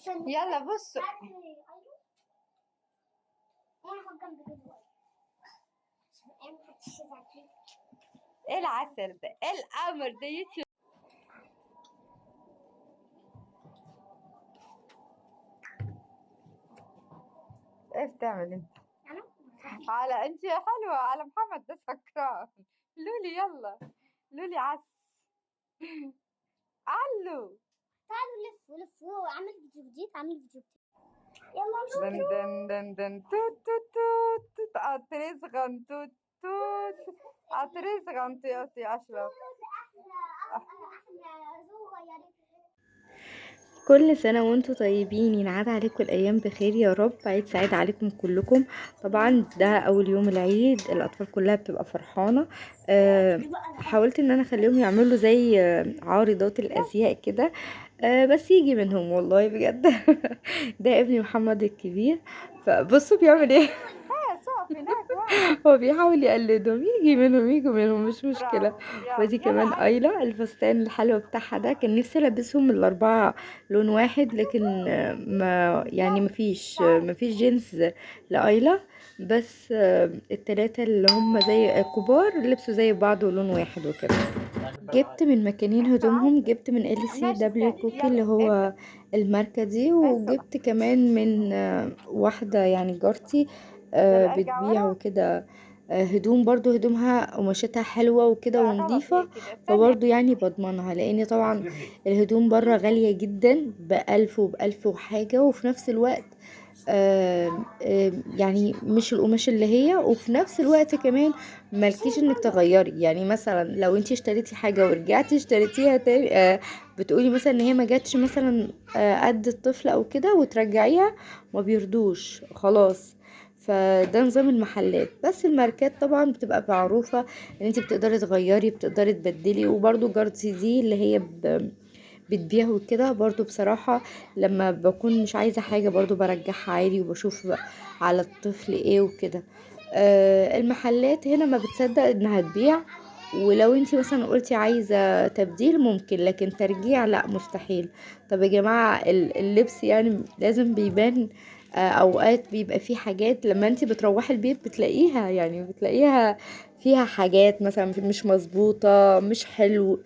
يلا بصوا. ايه العسل ده؟ ايه القمر ده؟ يوتيوب. ايه بتعمل انت؟ على انت حلوة، على محمد ده سكران. لولي يلا، لولي عس. علو تعالوا لفوا عامل فيديو جديد، دن دن دن دن توت توت توت توت عطريز غن توت توت عطريز غن توت أشرف. كل سنة وانتم طيبين، ينعاد عليكم الأيام بخير يا رب. عيد سعيد عليكم كلكم. طبعا ده أول يوم العيد، الأطفال كلها بتبقى فرحانة. حاولت ان انا اخليهم يعملوا زي عارضات الأزياء كده، بس يجي منهم والله بجد. ده ابني محمد الكبير، فبصوا بيعمل ايه. هو بيحاول يقلدهم، يجي منهم مش مشكلة. ودي كمان ايلا، الفستان الحلو بتاعها ده كان نفسي البسهم الاربعة لون واحد، لكن ما يعني مفيش جينز لايلا، بس التلاتة اللي هم زي كبار لبسوا زي بعض ولون واحد وكده. جبت من مكانين هدومهم، جبت من LCW كوكي اللي هو الماركة دي، وجبت كمان من واحدة يعني جارتي بتبيع وكده هدوم، برضو هدومها قماشتها حلوة وكده ونضيفة، فبرضو يعني بضمنها، لان طبعا الهدوم برا غالية جدا، ب1000 وب1000 وحاجة، وفي نفس الوقت يعني مش القماش اللي هي، وفي نفس الوقت كمان مالكيش انك تغيري. يعني مثلا لو انتي اشتريتي حاجة ورجعتي اشتريتيها تاني، بتقولي مثلا ان هي ما جاتش مثلا قد الطفل او كده وترجعيها، ما بيردوش خلاص. فده نظام المحلات، بس الماركات طبعا بتبقى معروفة ان انتي بتقدري تغيري، بتقدري تبدلي. وبرضو جارتي دي اللي هي بتبيع وكده، برضو بصراحة لما بكون مش عايزة حاجة برضو برجعها عادي، وبشوف على الطفل ايه وكده. المحلات هنا ما بتصدق انها تبيع، ولو انتي مثلا قلتي عايزة تبديل ممكن، لكن ترجيع لا، مستحيل. طب يا جماعة اللبس يعني لازم بيبان. اوقات بيبقى فيه حاجات لما انتي بتروحي البيت بتلاقيها، يعني بتلاقيها فيها حاجات مثلا مش مظبوطة، مش حلو.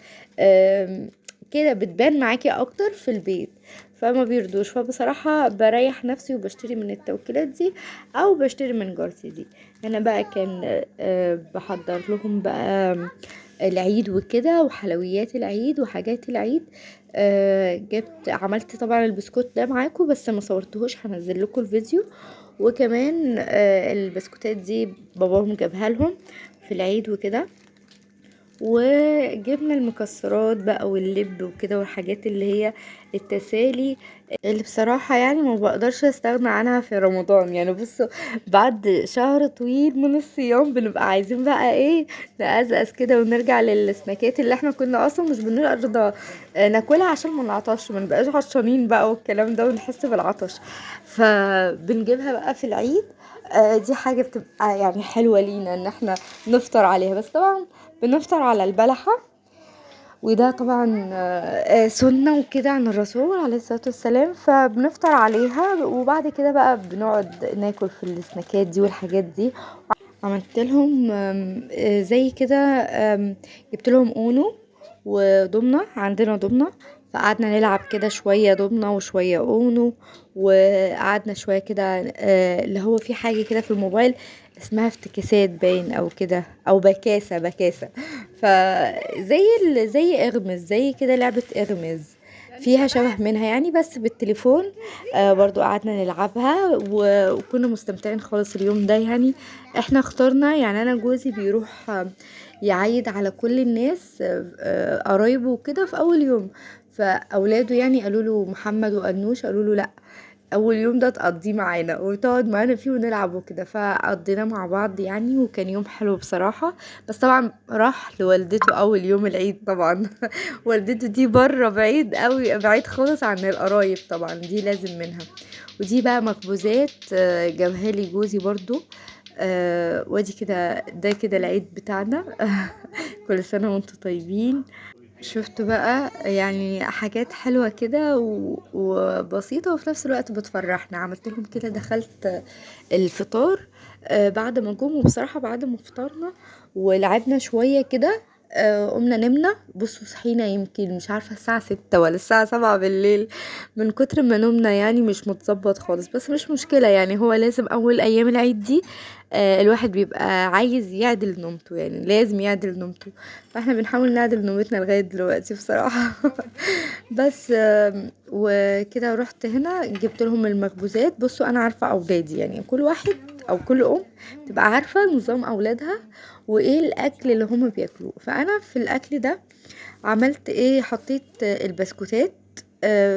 كده بتبان معاكي اكتر في البيت، فما بيرضوش. فبصراحة بريح نفسي وبشتري من التوكيلات دي، او بشتري من جارتي دي. انا بقى كان بحضر لهم بقى العيد وكده، وحلويات العيد وحاجات العيد. عملت طبعا البسكوت ده معاكم، بس ما صورتهوش، هنزل لكم الفيديو. وكمان البسكوتات دي باباهم جابها لهم في العيد وكده. وجبنا المكسرات بقى واللب وكده، والحاجات اللي هي التسالي اللي بصراحة يعني ما بقدرش استغنى عنها في رمضان. يعني بصوا، بعد شهر طويل من الصيام بنبقى عايزين بقى ايه، نقزقز كده ونرجع للسناكات اللي احنا كنا اصلا مش بنرضى ناكلها عشان ما نعطش، ما نبقاش عطشانين بقى والكلام ده ونحس بالعطش، فبنجيبها بقى في العيد. دي حاجة بتبقى يعني حلوة لينا ان احنا نفطر عليها. بس طبعا بنفطر على البلحة، وده طبعا سنة وكده عن الرسول عليه الصلاة والسلام، فبنفطر عليها. وبعد كده بقى بنقعد ناكل في السناكات دي والحاجات دي. عملت لهم زي كده، جبت لهم اونو وضمنة، عندنا ضمنة، فقعدنا نلعب كده شوية ضمنة وشوية اونو، وقعدنا شوية كده اللي هو في حاجة كده في الموبايل اسمها افتكاسات باين او كده، او بكاسة. زي اغمز، زي كده لعبة اغمز فيها شبه منها يعني، بس بالتليفون. برضو قعدنا نلعبها وكنا مستمتعين خالص اليوم ده. يعني احنا اخترنا، يعني انا جوزي بيروح يعيد على كل الناس قرايبه وكده في اول يوم، فاولاده يعني قالوا له محمد وانوش، قالوا له لا، اول يوم ده تقضيه معانا وتقعد معانا فيه ونلعب وكده، فقضينا مع بعض يعني، وكان يوم حلو بصراحة. بس طبعا راح لوالدته اول يوم العيد طبعا. والدته دي بره بعيد قوي، بعيد خالص عن القرايب طبعا، دي لازم منها. ودي بقى مخبوزات جابها لي جوزي برضو. وادي كده، ده كده العيد بتاعنا. كل سنة وانتم طيبين. شفتوا بقى يعني حاجات حلوة كده وبسيطة وفي نفس الوقت بتفرحنا. عملت لهم كده، دخلت الفطار بعد ما جم، وبصراحة بعد ما فطرنا ولعبنا شوية كده قمنا نمنا. بصوا صحينا يمكن مش عارفة الساعة 6 ولا الساعة 7 بالليل من كتر ما نومنا، يعني مش متظبط خالص. بس مش مشكلة، يعني هو لازم أول أيام العيد دي الواحد بيبقى عايز يعدل نومته، يعني لازم يعدل نومته. فاحنا بنحاول نعدل نومتنا لغاية دلوقتي بصراحة. بس وكده رحت هنا جبت لهم المخبوزات. بصوا انا عارفة اولادي، يعني كل واحد او كل ام تبقى عارفة نظام اولادها وايه الاكل اللي هما بياكلوه. فانا في الاكل ده عملت ايه، حطيت البسكوتات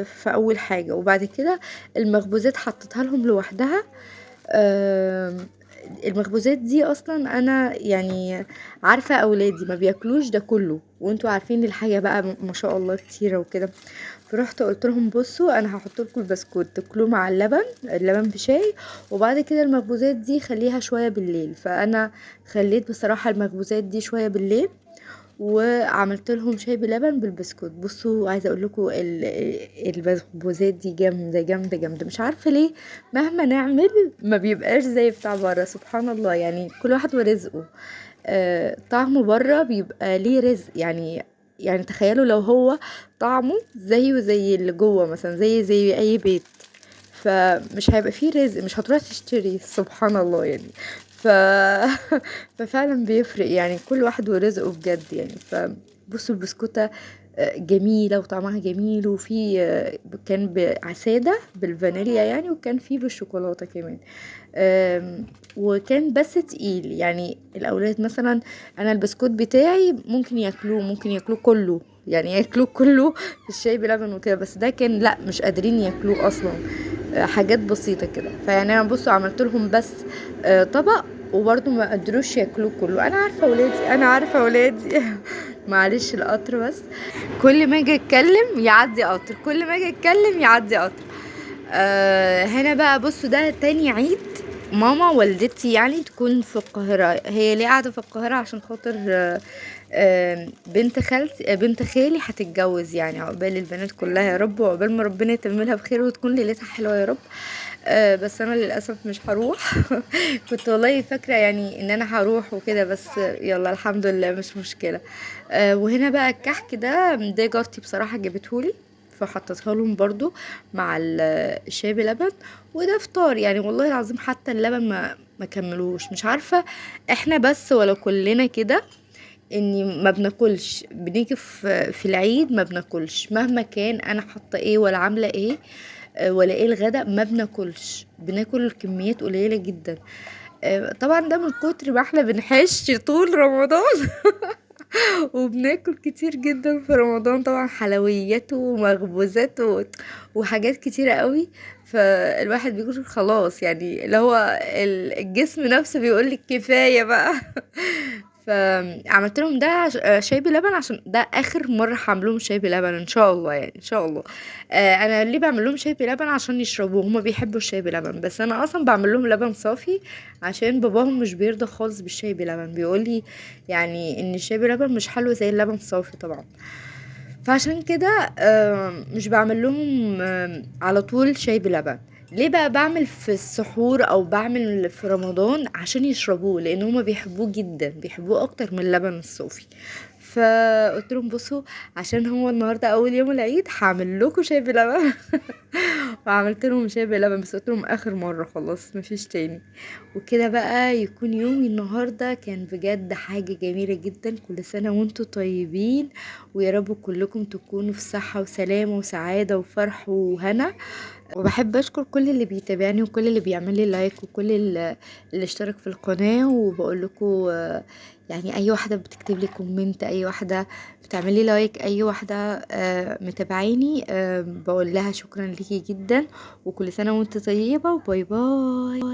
في اول حاجة، وبعد كده المخبوزات حطيتها لهم لوحدها. آم، المخبوزات دي اصلا انا يعني عارفه اولادي ما بياكلوش ده كله، وانتوا عارفين الحاجه بقى ما شاء الله كتيره وكده. فرحت قلت لهم بصوا انا هحط لكم البسكوت تاكلوه مع اللبن بشاي، وبعد كده المخبوزات دي خليها شويه بالليل. فانا خليت بصراحه المخبوزات دي شويه بالليل، وعملت لهم شاي بلبن بالبسكوت. بصوا عايزه اقول لكم المخبوزات دي جامده جامده جامده، مش عارفه ليه مهما نعمل ما بيبقاش زي بتاع بره. سبحان الله، يعني كل واحد ورزقه. طعمه بره بيبقى ليه رزق، يعني تخيلوا لو هو طعمه زيه زي اللي جوه مثلا، زي اي بيت، فمش هيبقى فيه رزق، مش هتروح تشتري. سبحان الله يعني. ف... ففعلا بيفرق، يعني كل واحد ورزقه بجد يعني. فبصوا البسكوتة جميلة وطعمها جميل، وفي كان سادة بالفانيليا يعني، وكان فيه بالشوكولاتة كمان. وكان بس تقيل، يعني الأولاد مثلا أنا البسكوت بتاعي ممكن ياكلوه كله، يعني ياكلوه كله في الشاي بلبن وكده. بس ده كان لا، مش قادرين ياكلوه اصلا. حاجات بسيطه كده. فيعني انا بصوا عملت لهم بس طبق، وبرضه ما قدروش ياكلوه كله. انا عارفه ولادي، انا عارفه ولادي. معلش القطر بس، كل ما اجي اتكلم يعدي قطر، كل ما اجي اتكلم يعدي قطر. هنا بقى بصوا ده تاني عيد ماما والدتي يعني تكون في القاهرة. هي ليه قاعدة في القاهرة؟ عشان خاطر بنت خالتي بنت خالي هتتجوز. يعني عقبال البنات كلها يا رب، وعقبال ما ربنا يتمملها بخير وتكون ليلتها حلوة يا رب. بس انا للاسف مش هروح. كنت والله فاكرة يعني ان انا هروح وكده، بس يلا الحمد لله مش مشكلة. وهنا بقى الكحك ده جارتي بصراحة جابتهولي، فحطيتها لهم برضو مع الشاي بلبن. وده فطار يعني، والله العظيم حتى اللبن ما كملوش. مش عارفة احنا بس ولا كلنا كده، اني ما بناكلش، بنيجي في العيد ما بناكلش مهما كان انا حاطه ايه ولا عامله ايه ولا ايه الغدا، ما بناكلش، بناكل كميات قليله جدا. طبعا ده من كتر ما احنا بنحش طول رمضان. وبناكل كتير جدا في رمضان طبعا، حلويات ومخبوزات وحاجات كتيرة قوي. فالواحد بيقول خلاص، يعني اللي هو الجسم نفسه بيقولك كفاية بقى. فعملت لهم ده شاي بلبن، عشان ده اخر مره هعملهم شاي بلبن ان شاء الله، يعني ان شاء الله. انا ليه بعمل لهم شاي بلبن؟ عشان يشربوه، هما بيحبوا الشاي بلبن. بس انا اصلا بعمل لهم لبن صافي، عشان باباهم مش بيرضى خالص بالشاي بلبن، بيقول لي يعني ان الشاي بلبن مش حلو زي اللبن الصافي طبعا. فعشان كده مش بعمل لهم على طول شاي بلبن. ليه بقى بعمل في السحور او بعمل في رمضان؟ عشان يشربوه، لان هما بيحبوه جدا، بيحبوه اكتر من اللبن الصوفي. فقلت لهم بصوا، عشان هو النهارده اول يوم العيد هعمل لكم شاي بلبن. وعملت لهم شاي بلبن، بس قلت لهم اخر مره خلاص مفيش تاني. وكده بقى يكون يومي النهارده كان بجد حاجه جميله جدا. كل سنه وانتم طيبين، ويا رب كلكم تكونوا في صحه وسلامه وسعاده وفرح وهنا. وبحب اشكر كل اللي بيتابعني، وكل اللي بيعمل لي لايك، وكل اللي اشترك في القناه. وبقول لكم يعني اي واحده بتكتب لي كومنت، اي واحده بتعمل لي لايك، اي واحده متابعيني، بقول لها شكرا ليكي جدا، وكل سنه وانت طيبه، وباي باي.